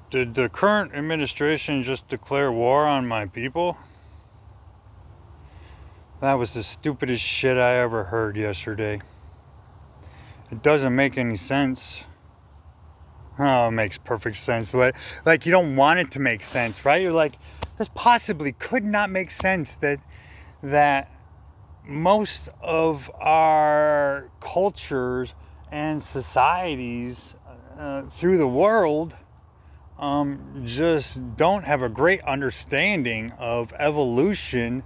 Did the current administration just declare war on my people? That was the stupidest shit I ever heard yesterday. It doesn't make any sense. Oh, it makes perfect sense. Like, you don't want it to make sense, right? You're like, this possibly could not make sense that most of our cultures and societies through the world just don't have a great understanding of evolution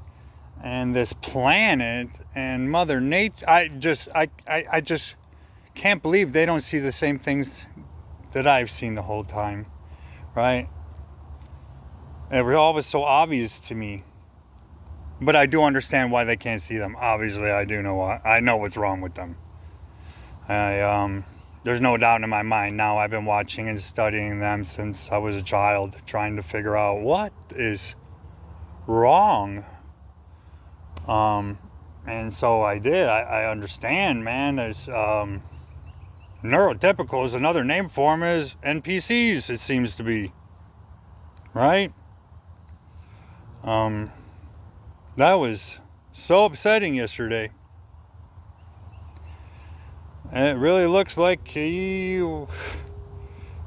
and this planet and Mother Nature. I just can't believe they don't see the same things that I've seen the whole time, right? It was always so obvious to me, but I do understand why they can't see them. Obviously, I do know why. I know what's wrong with them. There's no doubt in my mind now. I've been watching and studying them since I was a child, trying to figure out what is wrong. And so I did. I understand, man. There's neurotypical is another name for them is NPCs. It seems to be, right? That was so upsetting yesterday. And it really looks like they're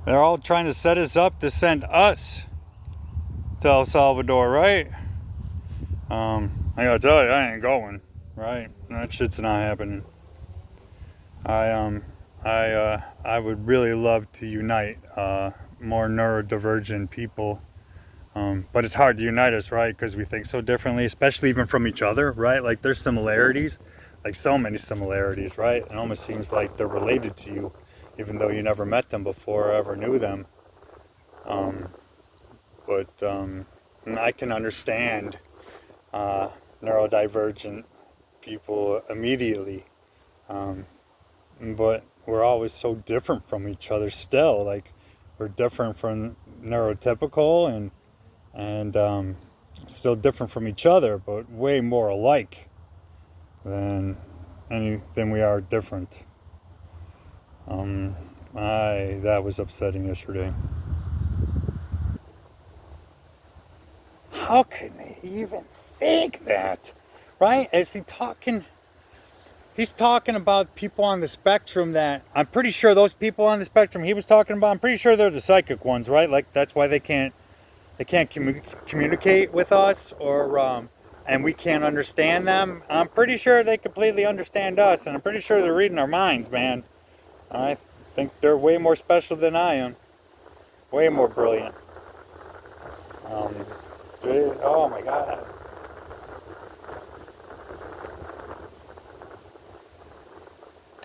all trying to set us up to send us to El Salvador, right? I gotta tell you, I ain't going, right? That shit's not happening. I would really love to unite more neurodivergent people, but it's hard to unite us, right? Because we think so differently, especially even from each other, right? Like there's similarities, like so many similarities, right? It almost seems like they're related to you, even though you never met them before or ever knew them. But I can understand neurodivergent people immediately. But we're always so different from each other still. Like we're different from neurotypical and still different from each other, but way more alike than than we are different. That was upsetting yesterday. How can they even think that? Right? He's talking about people on the spectrum that I'm pretty sure those people on the spectrum he was talking about, I'm pretty sure they're the psychic ones, right? Like that's why they can't communicate with us or and we can't understand them. I'm pretty sure they completely understand us and I'm pretty sure they're reading our minds, man. I think they're way more special than I am. Way more brilliant. Oh my god.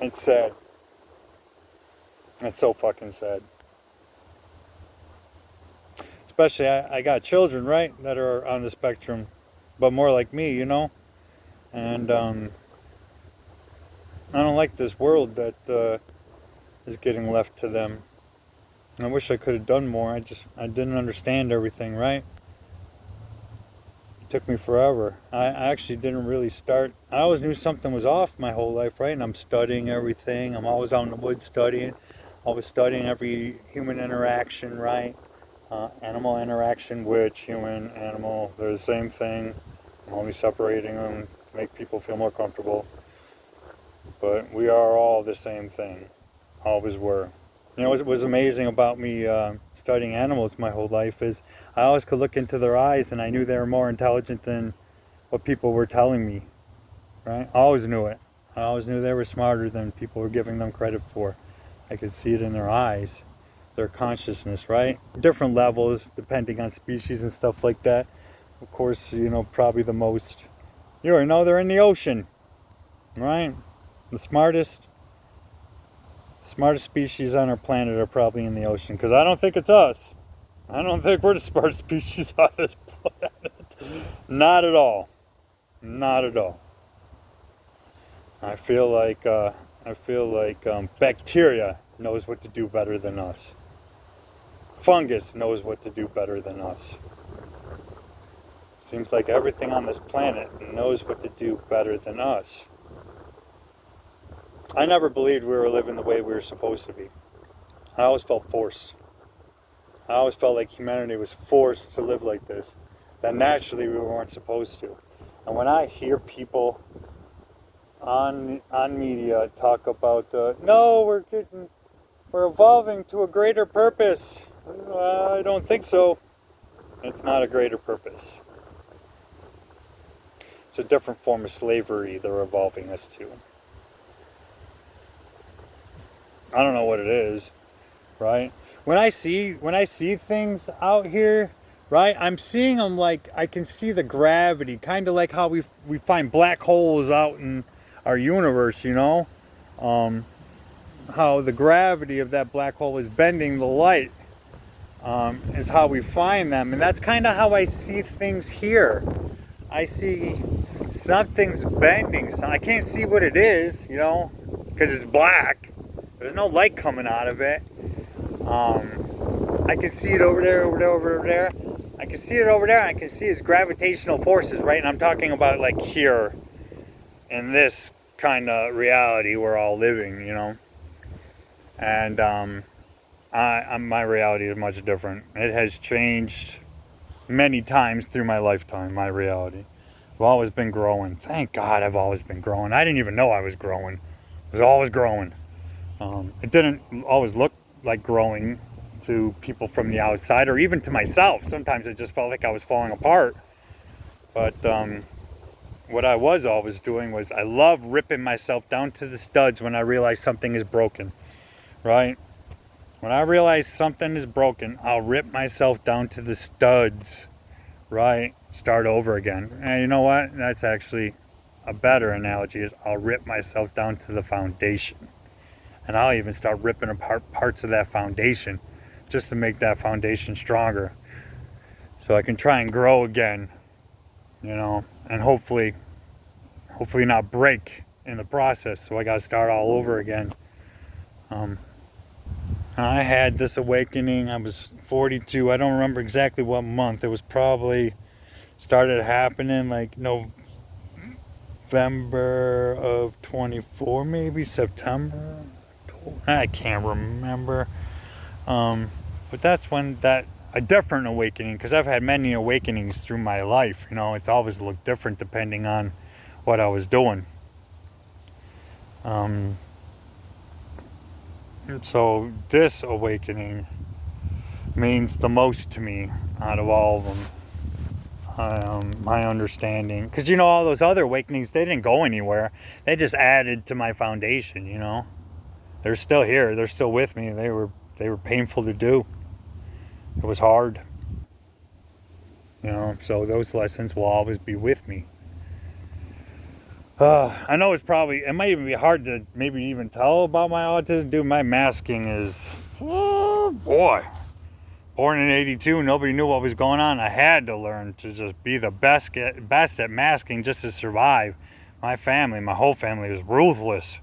It's sad. It's so fucking sad. Especially, I got children, right, that are on the spectrum, but more like me, you know? And I don't like this world that is getting left to them. And I wish I could have done more. I didn't understand everything, right? It took me forever. I actually didn't really start. I always knew something was off my whole life, right? And I'm studying everything. I'm always out in the woods studying. Always studying every human interaction, right? Animal interaction, which human, animal, they're the same thing. I'm only separating them to make people feel more comfortable. But we are all the same thing. Always were. You know what was amazing about me studying animals my whole life is I always could look into their eyes and I knew they were more intelligent than what people were telling me, right? I always knew it. I always knew they were smarter than people were giving them credit for. I could see it in their eyes, their consciousness, right? Different levels depending on species and stuff like that. Of course, you know, probably the most, you already know they're in the ocean, right? The smartest species on our planet are probably in the ocean because I don't think it's us. I don't think we're the smartest species on this planet. Not at all. Not at all. I feel like bacteria knows what to do better than us. Fungus knows what to do better than us. Seems like everything on this planet knows what to do better than us. I never believed we were living the way we were supposed to be. I always felt forced. I always felt like humanity was forced to live like this, that naturally we weren't supposed to. And when I hear people on media talk about no, we're evolving to a greater purpose, I don't think so. It's not a greater purpose. It's a different form of slavery they're evolving us to. I don't know what it is, right? When I see things out here, right? I'm seeing them like I can see the gravity, kind of like how we find black holes out in our universe, you know? How the gravity of that black hole is bending the light, is how we find them. And that's kind of how I see things here. I see something's bending. So I can't see what it is, you know, because it's black. There's no light coming out of it. I can see it over there. I can see it over there. I can see its gravitational forces, right? And I'm talking about like here, in this kind of reality we're all living, you know. And my reality is much different. It has changed many times through my lifetime. My reality, I've always been growing. Thank God, I've always been growing. I didn't even know I was growing. I was always growing. It didn't always look like growing to people from the outside, or even to myself. Sometimes it just felt like I was falling apart. But what I was always doing was I love ripping myself down to the studs when I realize something is broken, right? When I realize something is broken, I'll rip myself down to the studs, right? Start over again. And you know what? That's actually a better analogy, is I'll rip myself down to the foundation. And I'll even start ripping apart parts of that foundation just to make that foundation stronger. So I can try and grow again, you know, and hopefully not break in the process. So I got to start all over again. I had this awakening. I was 42. I don't remember exactly what month. It was probably started happening like November of 24, maybe September. I can't remember. But that's when a different awakening, because I've had many awakenings through my life. You know, it's always looked different depending on what I was doing. So this awakening means the most to me out of all of them. My understanding, because you know, all those other awakenings, they didn't go anywhere. They just added to my foundation. You know, they're still here. They're still with me. They were painful to do. It was hard. You know, so those lessons will always be with me. I know it might even be hard to maybe even tell about my autism. Dude, my masking is, oh boy. Born in 82, nobody knew what was going on. I had to learn to just be the best at masking just to survive. My whole family was ruthless.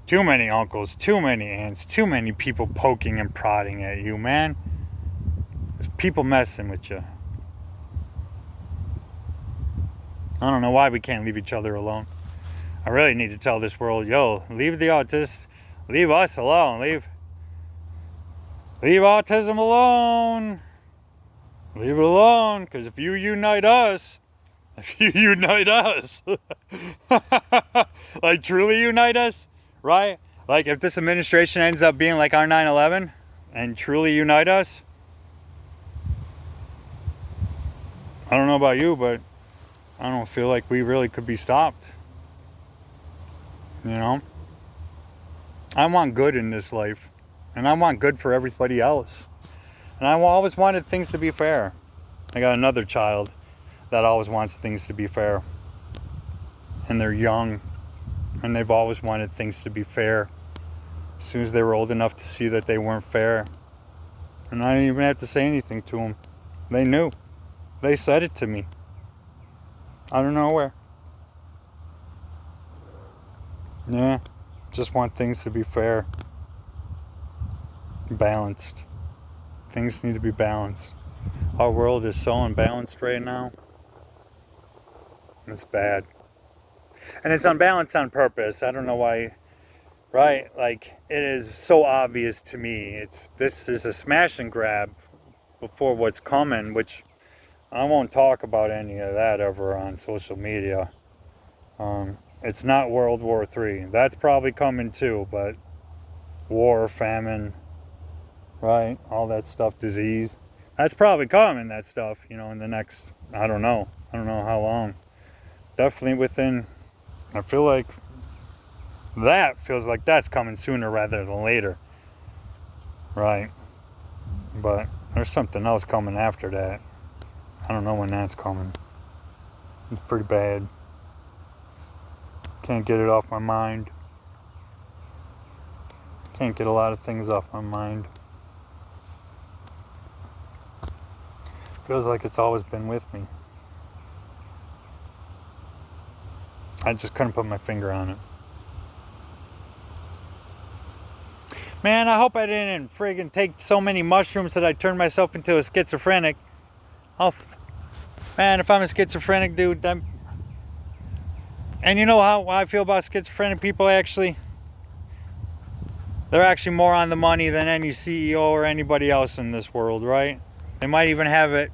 Too many uncles, too many aunts, too many people poking and prodding at you, man. There's people messing with you. I don't know why we can't leave each other alone. I really need to tell this world, yo, leave the autists, leave us alone, leave autism alone. Leave it alone, because if you unite us, like truly unite us, right? Like if this administration ends up being like our 9/11 and truly unite us, I don't know about you, but I don't feel like we really could be stopped. You know? I want good in this life. And I want good for everybody else. And I always wanted things to be fair. I got another child that always wants things to be fair. And they're young. And they've always wanted things to be fair. As soon as they were old enough to see that they weren't fair. And I didn't even have to say anything to them. They knew. They said it to me. Out of nowhere. Yeah. Just want things to be fair. Balanced. Things need to be balanced. Our world is so unbalanced right now. It's bad. And it's unbalanced on purpose. I don't know why, right? Like, it is so obvious to me. This is a smash and grab before what's coming, which I won't talk about any of that ever on social media. It's not World War III. That's probably coming too, but war, famine, right? All that stuff, disease. That's probably coming, that stuff, in the next, I don't know how long. Definitely within, I feel like that feels like that's coming sooner rather than later. Right. But there's something else coming after that. I don't know when that's coming. It's pretty bad. Can't get it off my mind. Can't get a lot of things off my mind. Feels like it's always been with me. I just couldn't put my finger on it. Man, I hope I didn't friggin' take so many mushrooms that I turned myself into a schizophrenic. Man, if I'm a schizophrenic dude, and you know how I feel about schizophrenic people, actually? They're actually more on the money than any CEO or anybody else in this world, right? They might even have it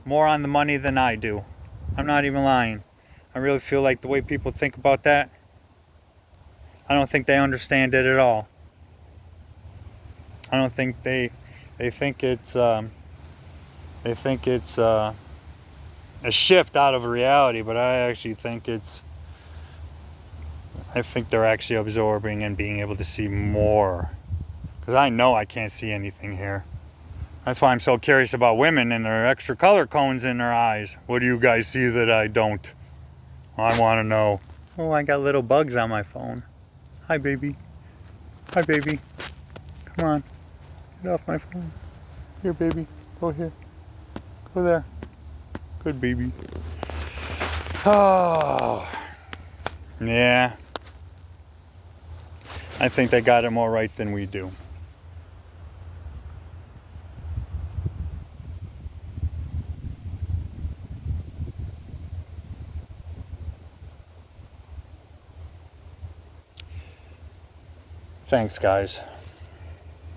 more on the money than I do. I'm not even lying. I really feel like the way people think about that, I don't think they understand it at all. I don't think they think it's a shift out of reality, but I actually think they're actually absorbing and being able to see more. Because I know I can't see anything here. That's why I'm so curious about women and their extra color cones in their eyes. What do you guys see that I don't? I want to know. Oh, I got little bugs on my phone. Hi, baby. Hi, baby. Come on. Get off my phone. Here, baby. Go here. Go there. Good baby. Oh. Yeah. I think they got it more right than we do. Thanks, guys.